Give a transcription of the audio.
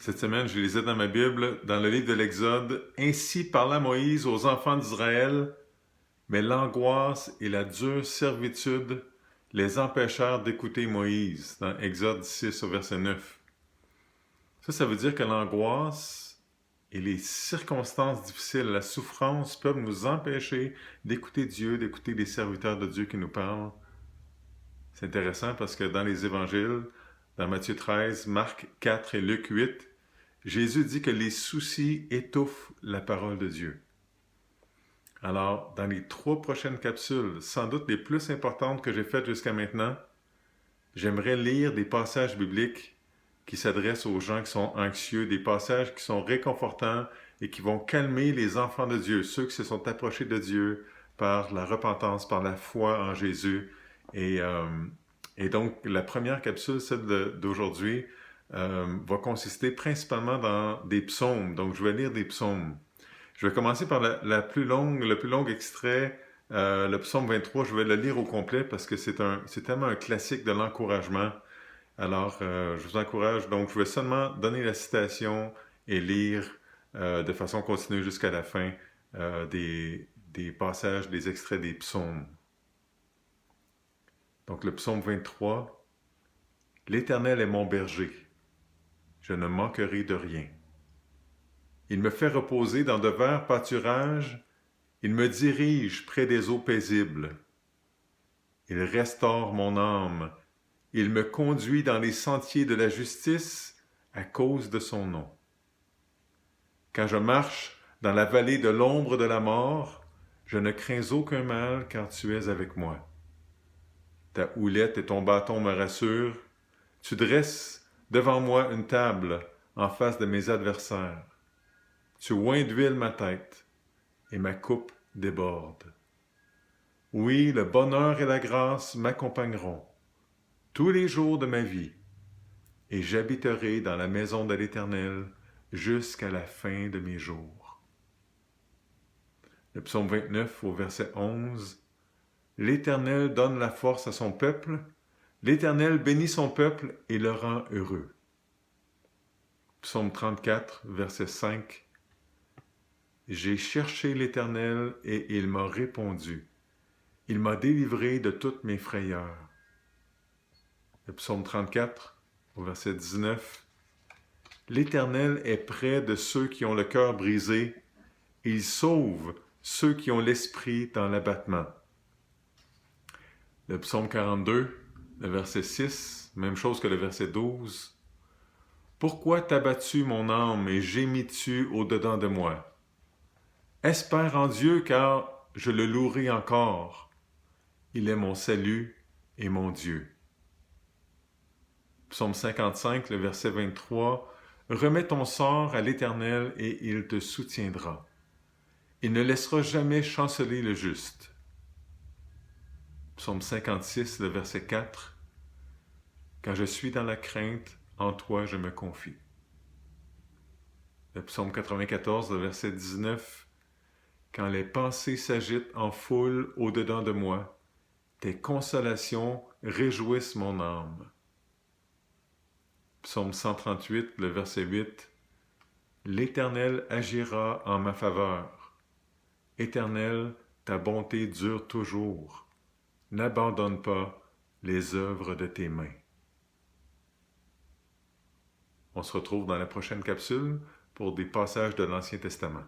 Cette semaine, je lisais dans ma Bible, dans le livre de l'Exode, Ainsi parla Moïse aux enfants d'Israël, mais l'angoisse et la dure servitude les empêchèrent d'écouter Moïse, dans Exode 6 au verset 9. Ça veut dire que l'angoisse et les circonstances difficiles, la souffrance peuvent nous empêcher d'écouter Dieu, d'écouter les serviteurs de Dieu qui nous parlent. C'est intéressant parce que dans les évangiles, dans Matthieu 13, Marc 4 et Luc 8, Jésus dit que les soucis étouffent la parole de Dieu. Alors, dans les 3 prochaines capsules, sans doute les plus importantes que j'ai faites jusqu'à maintenant, j'aimerais lire des passages bibliques qui s'adressent aux gens qui sont anxieux, des passages qui sont réconfortants et qui vont calmer les enfants de Dieu, ceux qui se sont approchés de Dieu par la repentance, par la foi en Jésus. Et donc, la première capsule, celle d'aujourd'hui, va consister principalement dans des psaumes. Donc, je vais lire des psaumes. Je vais commencer par le plus long extrait, le psaume 23. Je vais le lire au complet parce que c'est tellement un classique de l'encouragement. Alors, je vous encourage. Donc, je vais seulement donner la citation et lire de façon continue jusqu'à la fin des passages, des extraits des psaumes. Donc, le psaume 23. L'Éternel est mon berger. Je ne manquerai de rien. Il me fait reposer dans de verts pâturages. Il me dirige près des eaux paisibles. Il restaure mon âme. Il me conduit dans les sentiers de la justice à cause de son nom. Quand je marche dans la vallée de l'ombre de la mort, je ne crains aucun mal car tu es avec moi. Ta houlette et ton bâton me rassurent. Tu dresses devant moi une table en face de mes adversaires. Tu oins d'huile ma tête, et ma coupe déborde. Oui, le bonheur et la grâce m'accompagneront tous les jours de ma vie, et j'habiterai dans la maison de l'Éternel jusqu'à la fin de mes jours. Le psaume 29 au verset 11. L'Éternel donne la force à son peuple, l'Éternel bénit son peuple et le rend heureux. Psaume 34, verset 5. J'ai cherché l'Éternel et il m'a répondu. Il m'a délivré de toutes mes frayeurs. Le psaume 34, au verset 19. L'Éternel est près de ceux qui ont le cœur brisé. Il sauve ceux qui ont l'esprit dans l'abattement. Le psaume 42, le verset 6, même chose que le verset 12. Pourquoi t'abattu mon âme et gémis-tu au-dedans de moi? Espère en Dieu car je le louerai encore. Il est mon salut et mon Dieu. Psaume 55, le verset 23. Remets ton sort à l'Éternel et il te soutiendra. Il ne laissera jamais chanceler le juste. Psaume 56, le verset 4. Quand je suis dans la crainte, en toi je me confie. Le psaume 94, le verset 19. Quand les pensées s'agitent en foule au-dedans de moi, tes consolations réjouissent mon âme. Psaume 138, le verset 8. L'Éternel agira en ma faveur. Éternel, ta bonté dure toujours. N'abandonne pas les œuvres de tes mains. On se retrouve dans la prochaine capsule pour des passages de l'Ancien Testament.